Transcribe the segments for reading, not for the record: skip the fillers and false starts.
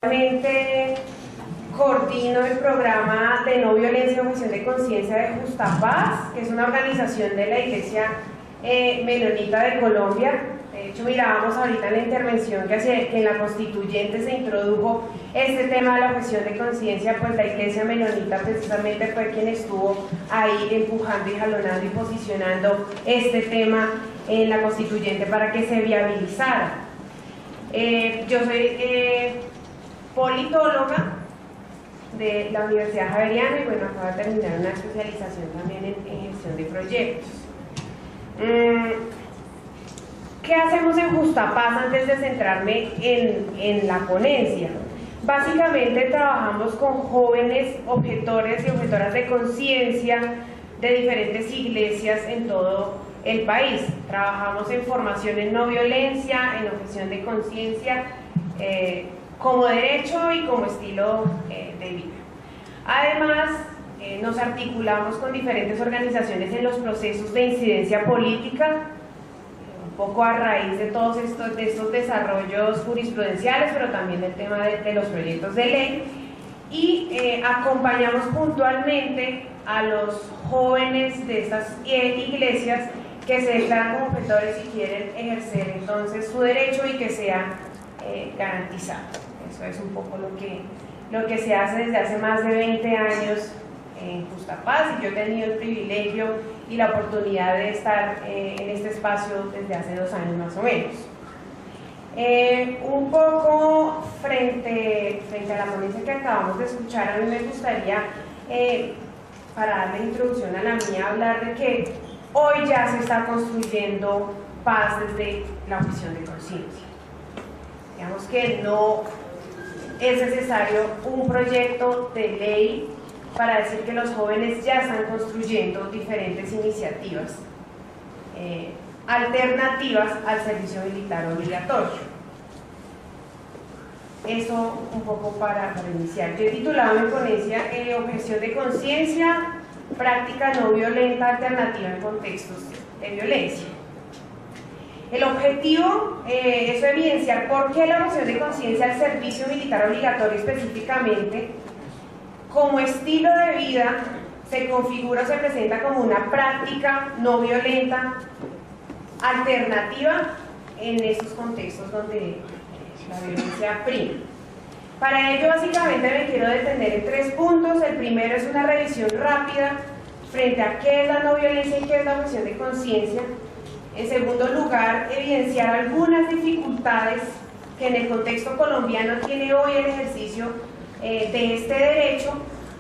Actualmente coordino el programa de no violencia y objeción de conciencia de Justa Paz, que es una organización de la Iglesia Menonita de Colombia. De hecho, mirábamos ahorita en la intervención que en la constituyente se introdujo este tema de la objeción de conciencia, pues la Iglesia Menonita precisamente fue quien estuvo ahí empujando y jalonando y posicionando este tema en la constituyente para que se viabilizara. Yo soy politóloga de la Universidad Javeriana y bueno, acabo de terminar una especialización también en gestión de proyectos. ¿Qué hacemos en Justa Paz antes de centrarme en la ponencia? Básicamente trabajamos con jóvenes objetores y objetoras de conciencia de diferentes iglesias en todo el país. Trabajamos en formación en no violencia, en objeción de conciencia, como derecho y como estilo de vida. Además, nos articulamos con diferentes organizaciones en los procesos de incidencia política, un poco a raíz de todos estos desarrollos jurisprudenciales, pero también del tema de los proyectos de ley, y acompañamos puntualmente a los jóvenes de estas iglesias que se declaran como objetores y quieren ejercer entonces su derecho y que sea garantizado. Eso es un poco lo que se hace desde hace más de 20 años en Justa Paz, y yo he tenido el privilegio y la oportunidad de estar en este espacio desde hace 2 años más o menos. Un poco frente a la ponencia que acabamos de escuchar, a mí me gustaría, para darle introducción a la mía, hablar de que hoy ya se está construyendo paz desde la objeción de conciencia. Digamos que no es necesario un proyecto de ley para decir que los jóvenes ya están construyendo diferentes iniciativas alternativas al servicio militar obligatorio. Eso un poco para iniciar. Yo he titulado mi ponencia Objeción de conciencia, práctica no violenta alternativa en contextos de violencia. El objetivo es evidenciar por qué la objeción de conciencia al servicio militar obligatorio específicamente, como estilo de vida, se configura o se presenta como una práctica no violenta alternativa en estos contextos donde la violencia prima. Para ello, básicamente me quiero detener en 3 puntos. El primero es una revisión rápida frente a qué es la no violencia y qué es la objeción de conciencia. En segundo lugar, evidenciar algunas dificultades que en el contexto colombiano tiene hoy el ejercicio de este derecho,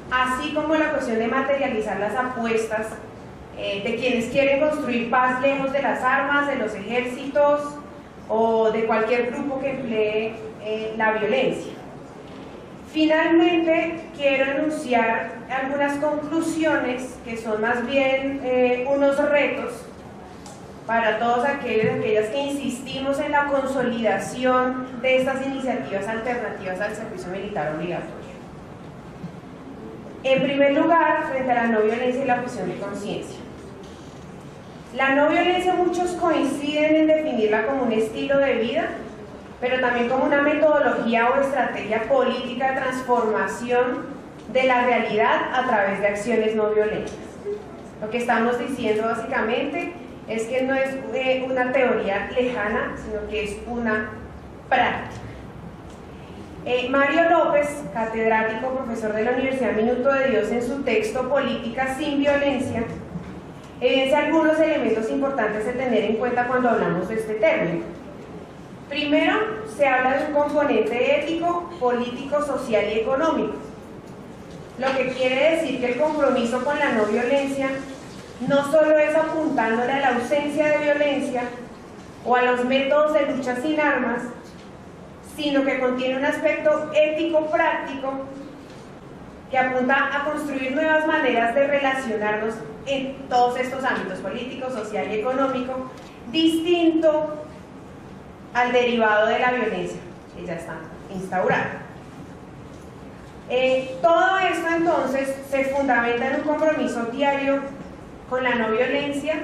así como la cuestión de materializar las apuestas de quienes quieren construir paz lejos de las armas, de los ejércitos o de cualquier grupo que emplee la violencia. Finalmente, quiero enunciar algunas conclusiones que son más bien unos retos para todos aquellas que insistimos en la consolidación de estas iniciativas alternativas al servicio militar obligatorio. En primer lugar, frente a la no violencia y la objeción de conciencia. La no violencia, muchos coinciden en definirla como un estilo de vida, pero también como una metodología o estrategia política de transformación de la realidad a través de acciones no violentas. Lo que estamos diciendo básicamente es que no es una teoría lejana, sino que es una práctica. Mario López, catedrático, profesor de la Universidad Minuto de Dios, en su texto Política sin Violencia, evidencia algunos elementos importantes de tener en cuenta cuando hablamos de este término. Primero, se habla de un componente ético, político, social y económico, lo que quiere decir que el compromiso con la no violencia no solo es apuntándole a la ausencia de violencia o a los métodos de lucha sin armas, sino que contiene un aspecto ético-práctico que apunta a construir nuevas maneras de relacionarnos en todos estos ámbitos, político, social y económico, distinto al derivado de la violencia que ya está instaurada. Todo esto entonces se fundamenta en un compromiso diario con la no violencia,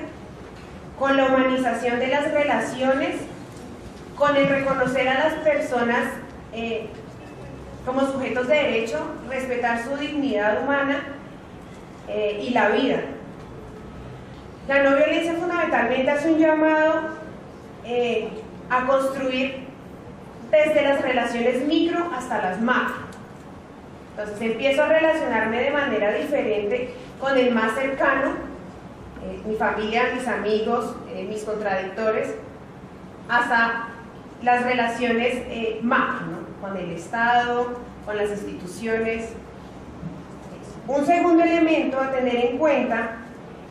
con la humanización de las relaciones, con el reconocer a las personas como sujetos de derecho, respetar su dignidad humana y la vida. La no violencia fundamentalmente hace un llamado a construir desde las relaciones micro hasta las macro. Entonces empiezo a relacionarme de manera diferente con el más cercano, mi familia, mis amigos, mis contradictores, hasta las relaciones macro, ¿no? Con el Estado, con las instituciones. Un segundo elemento a tener en cuenta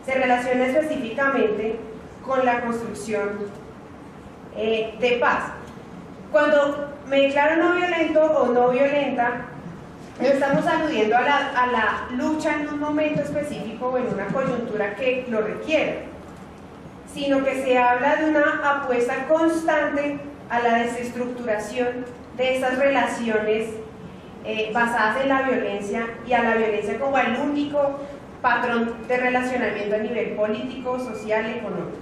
se relaciona específicamente con la construcción de paz. Cuando me declaro no violento o no violenta, no estamos aludiendo a la lucha en un momento específico o en una coyuntura que lo requiera, sino que se habla de una apuesta constante a la desestructuración de estas relaciones basadas en la violencia y a la violencia como el único patrón de relacionamiento a nivel político, social y económico.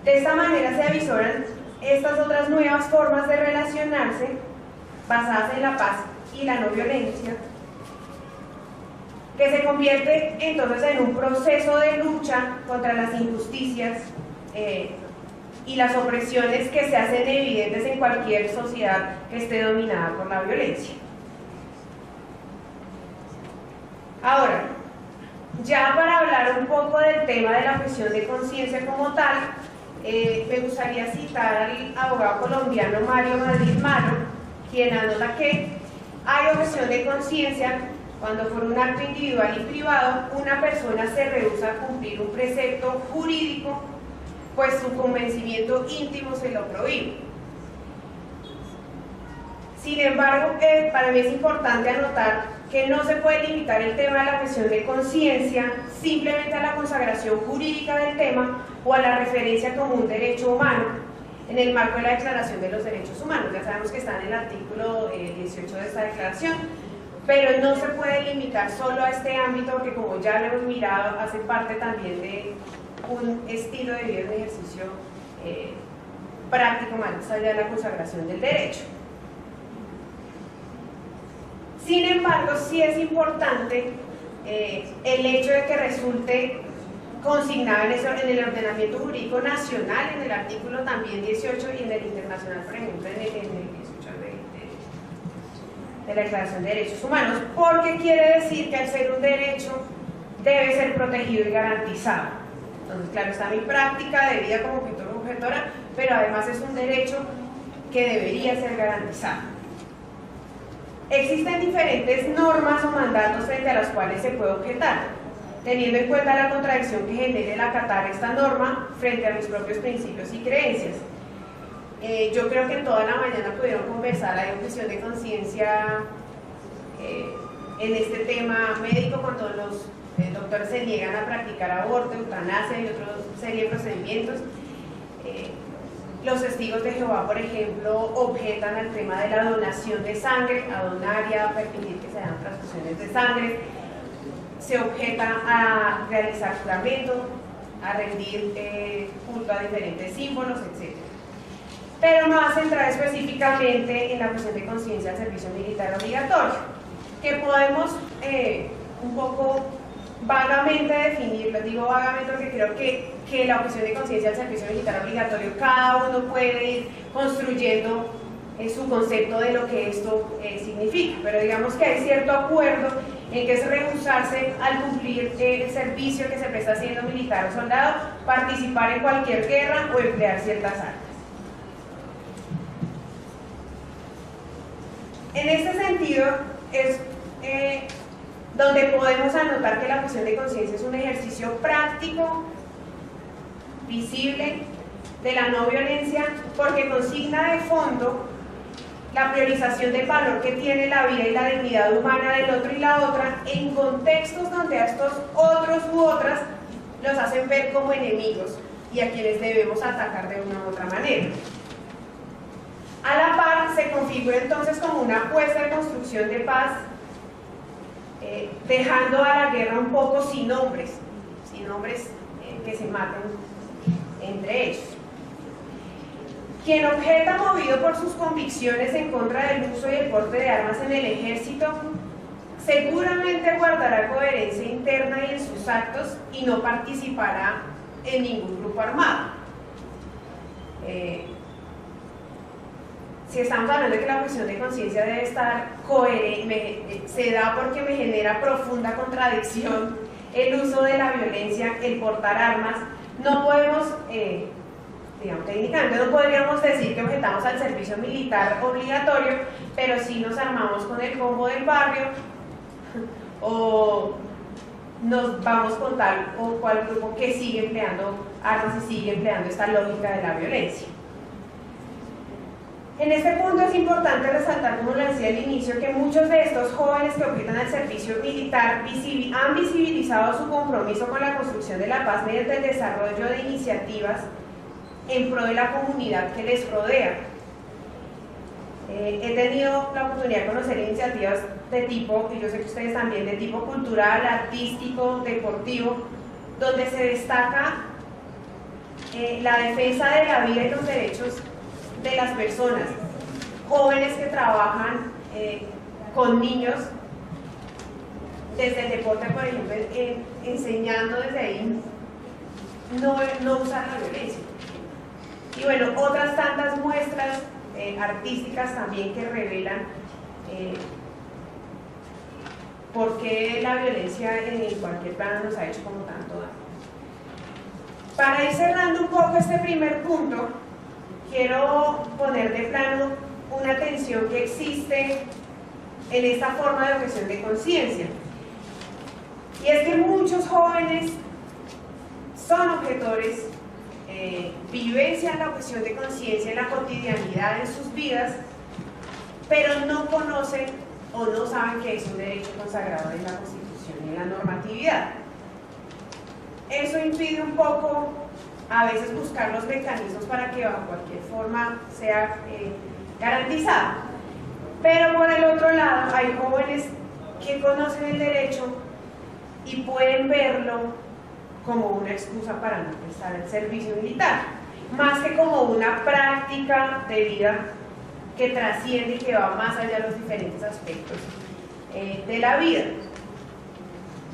De esta manera se avisoran estas otras nuevas formas de relacionarse basadas en la paz y la no violencia, que se convierte entonces en un proceso de lucha contra las injusticias y las opresiones que se hacen evidentes en cualquier sociedad que esté dominada por la violencia. Ahora, ya para hablar un poco del tema de la objeción de conciencia como tal, me gustaría citar al abogado colombiano Mario Madrid Malo, quien anota que hay objeción de conciencia cuando por un acto individual y privado una persona se rehúsa a cumplir un precepto jurídico, pues su convencimiento íntimo se lo prohíbe. Sin embargo, para mí es importante anotar que no se puede limitar el tema de la objeción de conciencia simplemente a la consagración jurídica del tema o a la referencia como un derecho humano en el marco de la Declaración de los Derechos Humanos. Ya sabemos que está en el artículo 18 de esta declaración, pero no se puede limitar solo a este ámbito porque, como ya lo hemos mirado, hace parte también de un estilo de vida, un ejercicio práctico más allá de la consagración del derecho. Sin embargo, sí es importante el hecho de que resulte consignado en el ordenamiento jurídico nacional, en el artículo también 18 y en el internacional, por ejemplo, en el 18 de la Declaración de Derechos Humanos, porque quiere decir que al ser un derecho debe ser protegido y garantizado. Entonces, claro, está mi práctica de vida como objetor o objetora, pero además es un derecho que debería ser garantizado. Existen diferentes normas o mandatos frente a las cuales se puede objetar, teniendo en cuenta la contradicción que genere el acatar esta norma frente a mis propios principios y creencias. Yo creo que toda la mañana pudieron conversar la objeción de conciencia en este tema médico cuando los doctores se niegan a practicar aborto, eutanasia y otra serie de procedimientos. Los testigos de Jehová, por ejemplo, objetan al tema de la donación de sangre, a donar y a permitir que se hagan transfusiones de sangre. Se objeta a realizar juramento, a rendir culto a diferentes símbolos, etc. Pero no hace entrar específicamente en la objeción de conciencia al servicio militar obligatorio, que podemos un poco vagamente definirlo. Digo vagamente porque creo que la objeción de conciencia al servicio militar obligatorio, cada uno puede ir construyendo su concepto de lo que esto significa, pero digamos que hay cierto acuerdo en que es rehusarse al cumplir el servicio que se presta siendo militar o soldado, participar en cualquier guerra o emplear ciertas armas. En este sentido es donde podemos anotar que la objeción de conciencia es un ejercicio práctico, visible, de la no violencia, porque consigna de fondo la priorización del valor que tiene la vida y la dignidad humana del otro y la otra en contextos donde a estos otros u otras los hacen ver como enemigos y a quienes debemos atacar de una u otra manera. A la par se configura entonces como una apuesta de construcción de paz, dejando a la guerra un poco sin hombres que se maten entre ellos. Quien objeta movido por sus convicciones en contra del uso y el porte de armas en el ejército, seguramente guardará coherencia interna y en sus actos y no participará en ningún grupo armado. Si estamos hablando de que la objeción de conciencia debe estar coherente, se da porque me genera profunda contradicción el uso de la violencia, el portar armas. No podemos, digamos, técnicamente no podríamos decir que objetamos al servicio militar obligatorio, pero sí nos armamos con el combo del barrio o nos vamos con tal o cual grupo que sigue empleando armas y sigue empleando esta lógica de la violencia. En este punto es importante resaltar, como lo decía al inicio, que muchos de estos jóvenes que objetan al servicio militar han visibilizado su compromiso con la construcción de la paz mediante el desarrollo de iniciativas en pro de la comunidad que les rodea. He tenido la oportunidad de conocer iniciativas de tipo, y yo sé que ustedes también, de tipo cultural, artístico, deportivo, donde se destaca la defensa de la vida y los derechos de las personas, jóvenes que trabajan con niños desde el deporte, por ejemplo, enseñando desde ahí no usar la violencia. Y bueno, otras tantas muestras artísticas también que revelan por qué la violencia en cualquier plano nos ha hecho como tanto daño. Para ir cerrando un poco este primer punto, quiero poner de plano una tensión que existe en esta forma de objeción de conciencia. Y es que muchos jóvenes son objetores, vivencian la objeción de conciencia en la cotidianidad en sus vidas, pero no conocen o no saben que es un derecho consagrado en la Constitución y en la normatividad. Eso impide un poco a veces buscar los mecanismos para que bajo cualquier forma sea garantizado. Pero por el otro lado hay jóvenes que conocen el derecho y pueden verlo como una excusa para no prestar el servicio militar, más que como una práctica de vida que trasciende y que va más allá de los diferentes aspectos de la vida.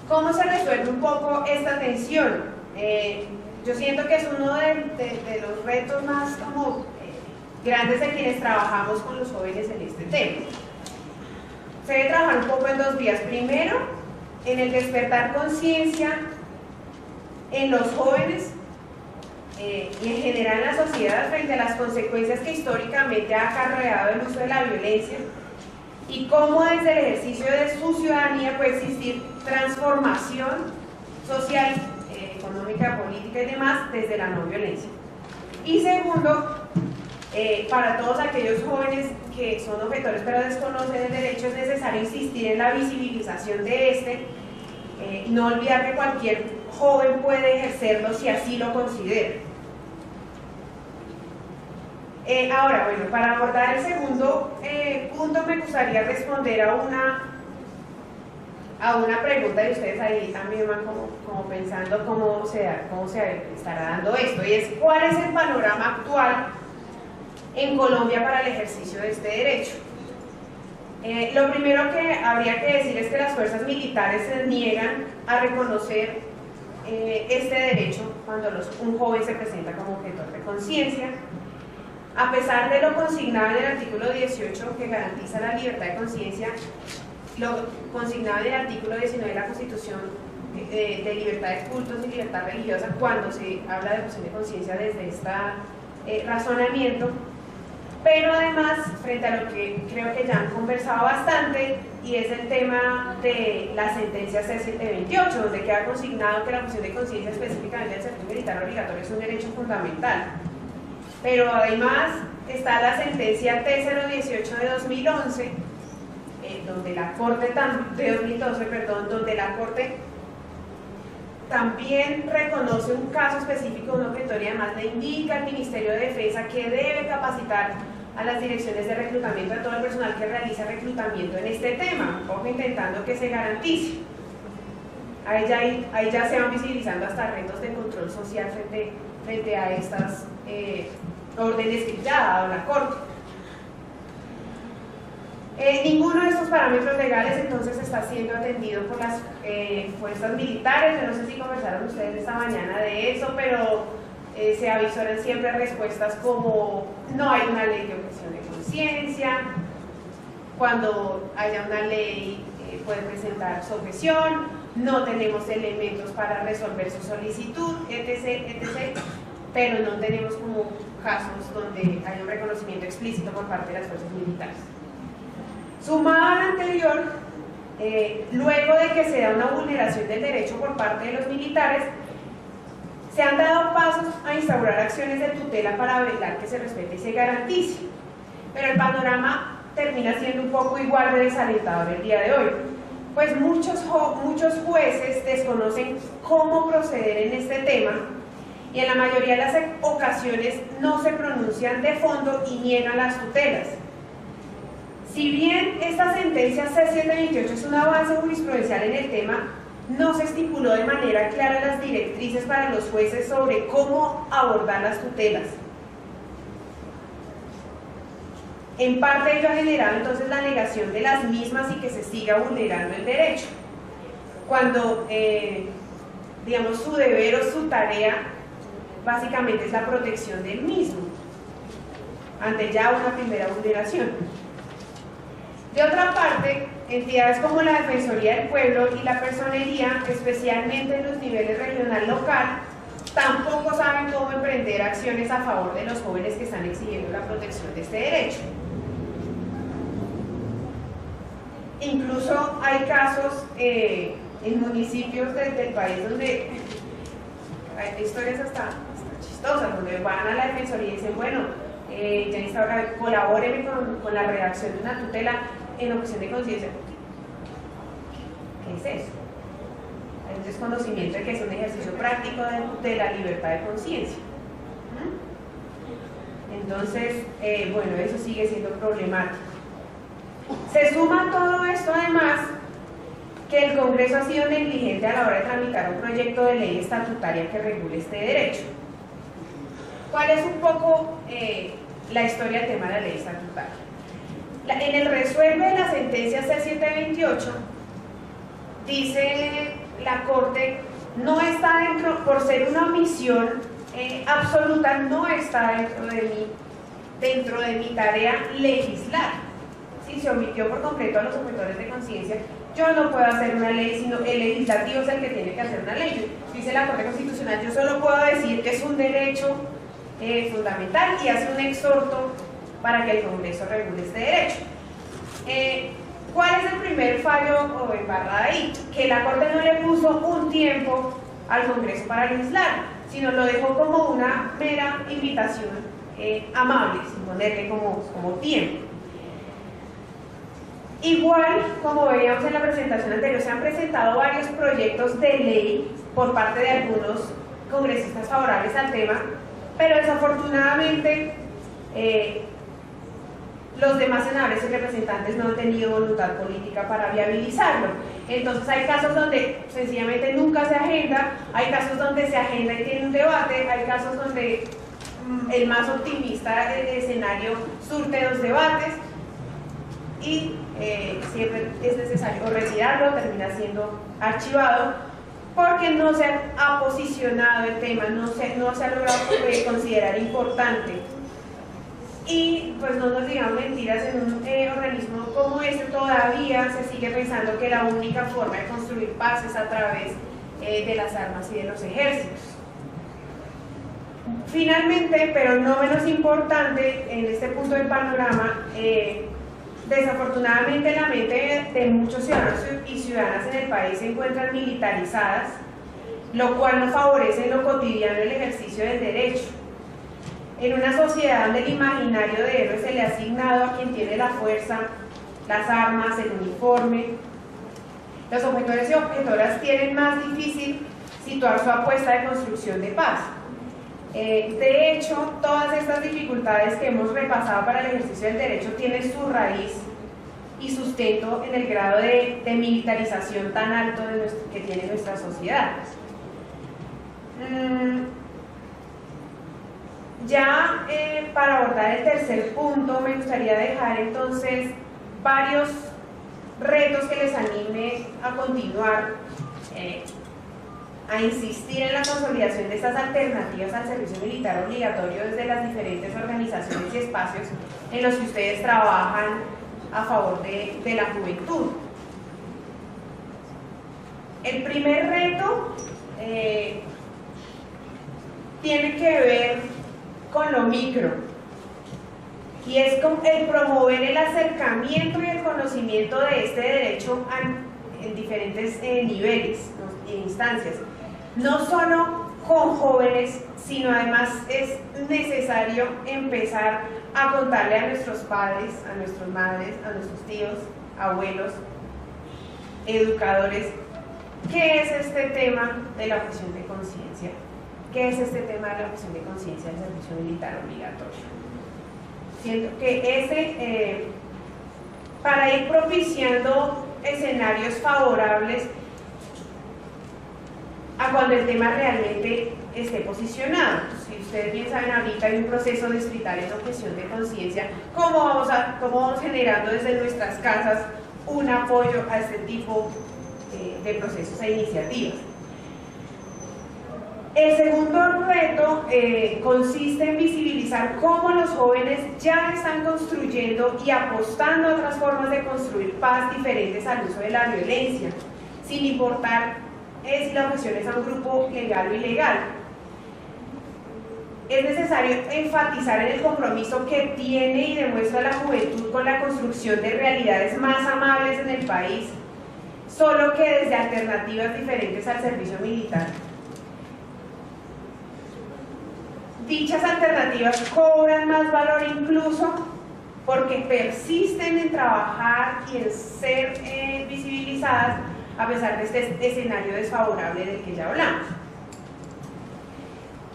¿Cómo se resuelve un poco esta tensión? Yo siento que es uno de los retos más como grandes de quienes trabajamos con los jóvenes en este tema. Se debe trabajar un poco en dos vías. Primero, en el despertar conciencia en los jóvenes y en general en la sociedad frente a las consecuencias que históricamente ha acarreado el uso de la violencia y cómo desde el ejercicio de su ciudadanía puede existir transformación social, económica, política y demás desde la no violencia. Y segundo, para todos aquellos jóvenes que son objetores pero desconocen el derecho, es necesario insistir en la visibilización de este, no olvidar que cualquier joven puede ejercerlo si así lo considera. Ahora, bueno, para abordar el segundo punto me gustaría responder a una pregunta de ustedes ahí también van como pensando cómo se estará dando esto, y es ¿cuál es el panorama actual en Colombia para el ejercicio de este derecho? Lo primero que habría que decir es que las fuerzas militares se niegan a reconocer este derecho cuando un joven se presenta como objetor de conciencia, a pesar de lo consignado en el artículo 18 que garantiza la libertad de conciencia, lo consignado en el artículo 19 de la Constitución de libertad de cultos y libertad religiosa cuando se habla de objeción de conciencia desde este razonamiento. Pero además, frente a lo que creo que ya han conversado bastante, y es el tema de la sentencia C728, donde queda consignado que la objeción de conciencia específicamente del servicio militar obligatorio es un derecho fundamental. Pero además está la sentencia T018 de 2011, donde la Corte donde la Corte también reconoce un caso específico de un objetor y además le indica al Ministerio de Defensa que debe capacitar a las direcciones de reclutamiento de todo el personal que realiza reclutamiento en este tema, un poco intentando que se garantice. Ahí ya se van visibilizando hasta retos de control social frente a estas orden escrita dado a la Corte. Ninguno de estos parámetros legales entonces está siendo atendido por las fuerzas militares. Yo no sé si conversaron ustedes esta mañana de eso, pero se avisoran siempre respuestas como no hay una ley de objeción de conciencia, cuando haya una ley puede presentar su objeción, no tenemos elementos para resolver su solicitud, etc., etc., pero no tenemos como casos donde hay un reconocimiento explícito por parte de las fuerzas militares. Sumado a lo anterior, luego de que se da una vulneración del derecho por parte de los militares, se han dado pasos a instaurar acciones de tutela para velar que se respete y se garantice. Pero el panorama termina siendo un poco igual de desalentador el día de hoy, pues muchos jueces desconocen cómo proceder en este tema y en la mayoría de las ocasiones no se pronuncian de fondo y niegan las tutelas. Si bien esta sentencia C-728 es un avance jurisprudencial en el tema, no se estipuló de manera clara las directrices para los jueces sobre cómo abordar las tutelas. En parte ello ha generado entonces la negación de las mismas y que se siga vulnerando el derecho, cuando digamos su deber o su tarea básicamente es la protección del mismo ante ya una primera vulneración. De otra parte, entidades como la Defensoría del Pueblo y la Personería, especialmente en los niveles regional local, tampoco saben cómo emprender acciones a favor de los jóvenes que están exigiendo la protección de este derecho. Incluso hay casos en municipios del país donde hay historias hasta chistosas, donde van a la Defensoría y dicen, bueno, ya colabórenme con la redacción de una tutela en objeción de conciencia. ¿Qué es eso? Hay un desconocimiento de que es un ejercicio práctico de la libertad de conciencia. Entonces, bueno, eso sigue siendo problemático. Se suma a todo esto además que el Congreso ha sido negligente a la hora de tramitar un proyecto de ley estatutaria que regule este derecho. ¿Cuál es un poco la historia del tema de la ley estatutaria? En el resuelve de la sentencia C-728 dice la Corte, no está por ser una omisión absoluta, no está dentro de mi tarea legislar. Si se omitió por completo a los objetores de conciencia, yo no puedo hacer una ley, sino el legislativo es el que tiene que hacer una ley. Dice la Corte Constitucional, yo solo puedo decir que es un derecho fundamental y hace un exhorto para que el Congreso regule este derecho. ¿Cuál es el primer fallo o embarrada ahí? Que la Corte no le puso un tiempo al Congreso para legislar, sino lo dejó como una mera invitación amable, sin ponerle como tiempo. Igual, como veíamos en la presentación anterior, se han presentado varios proyectos de ley por parte de algunos congresistas favorables al tema, pero desafortunadamente los demás senadores y representantes no han tenido voluntad política para viabilizarlo. Entonces hay casos donde sencillamente nunca se agenda, hay casos donde se agenda y tiene un debate, hay casos donde el más optimista escenario surte los debates y siempre es necesario retirarlo, termina siendo archivado porque no se ha posicionado el tema, no se ha logrado considerar importante. Y pues no nos digamos mentiras, en un organismo como este todavía se sigue pensando que la única forma de construir paz es a través de las armas y de los ejércitos. Finalmente, pero no menos importante, en este punto del panorama, desafortunadamente la mente de muchos ciudadanos y ciudadanas en el país se encuentran militarizadas, lo cual no favorece en lo cotidiano el ejercicio del derecho. En una sociedad donde el imaginario de héroe se le ha asignado a quien tiene la fuerza, las armas, el uniforme, los objetores y objetoras tienen más difícil situar su apuesta de construcción de paz. De hecho, todas estas dificultades que hemos repasado para el ejercicio del derecho tienen su raíz y sustento en el grado de militarización tan alto que tiene nuestra sociedad. Ya para abordar el tercer punto, me gustaría dejar entonces varios retos que les anime a continuar, a insistir en la consolidación de estas alternativas al servicio militar obligatorio desde las diferentes organizaciones y espacios en los que ustedes trabajan a favor de la juventud. El primer reto tiene que ver con lo micro, y es el promover el acercamiento y el conocimiento de este derecho en diferentes niveles e instancias, no solo con jóvenes, sino además es necesario empezar a contarle a nuestros padres, a nuestras madres, a nuestros tíos, abuelos, educadores, ¿qué es este tema de la objeción de conciencia? ¿Qué es este tema de la objeción de conciencia del servicio militar obligatorio? Siento que para ir propiciando escenarios favorables a cuando el tema realmente esté posicionado. Si ustedes bien saben, ahorita hay un proceso distrital en objeción de conciencia. ¿Cómo vamos generando desde nuestras casas un apoyo a este tipo de procesos e iniciativas? El segundo reto consiste en visibilizar cómo los jóvenes ya están construyendo y apostando a otras formas de construir paz diferentes al uso de la violencia, sin importar si la objeción es a un grupo legal o ilegal. Es necesario enfatizar en el compromiso que tiene y demuestra la juventud con la construcción de realidades más amables en el país, solo que desde alternativas diferentes al servicio militar. Dichas alternativas cobran más valor incluso porque persisten en trabajar y en ser visibilizadas a pesar de este escenario desfavorable del que ya hablamos.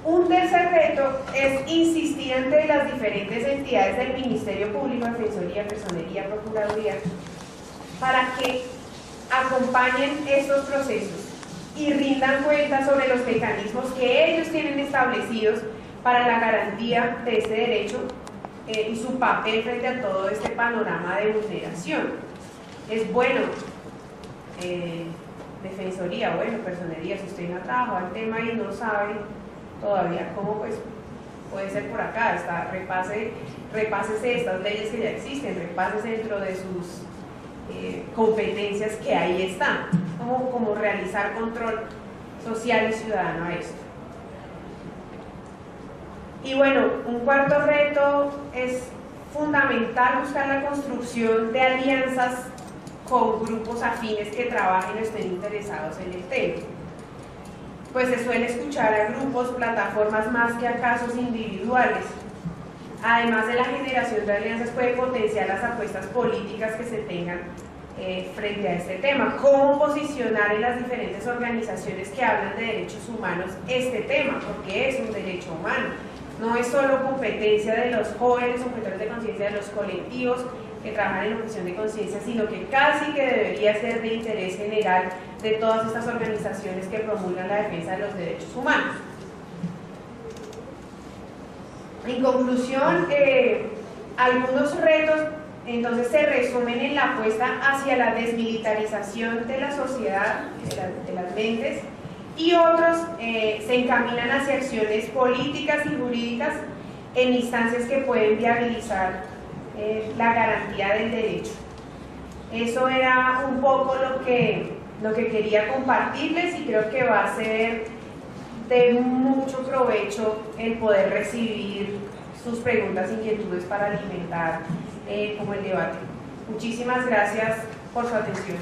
Un tercer reto es insistir ante las diferentes entidades del Ministerio Público, Defensoría, Personería, Procuraduría, para que acompañen estos procesos y rindan cuenta sobre los mecanismos que ellos tienen establecidos para la garantía de este derecho y su papel frente a todo este panorama de vulneración. Es bueno, Defensoría, bueno, Personería, si usted no ha trabajado el tema y no sabe todavía cómo, pues puede ser por acá, repásese estas leyes que ya existen, repásese dentro de sus competencias que ahí están, como realizar control social y ciudadano a esto. Y bueno, un cuarto reto es fundamental buscar la construcción de alianzas con grupos afines que trabajen o estén interesados en el tema. Pues se suele escuchar a grupos, plataformas más que a casos individuales. Además de la generación de alianzas puede potenciar las apuestas políticas que se tengan frente a este tema. ¿Cómo posicionar en las diferentes organizaciones que hablan de derechos humanos este tema? Porque es un derecho humano. No es solo competencia de los jóvenes objetores de conciencia, de los colectivos que trabajan en objeción de conciencia, sino que casi que debería ser de interés general de todas estas organizaciones que promulgan la defensa de los derechos humanos. En conclusión, algunos retos entonces se resumen en la apuesta hacia la desmilitarización de la sociedad, de las mentes, y otros se encaminan hacia acciones políticas y jurídicas en instancias que pueden viabilizar la garantía del derecho. Eso era un poco lo que quería compartirles, y creo que va a ser de mucho provecho el poder recibir sus preguntas e inquietudes para alimentar como el debate. Muchísimas gracias por su atención.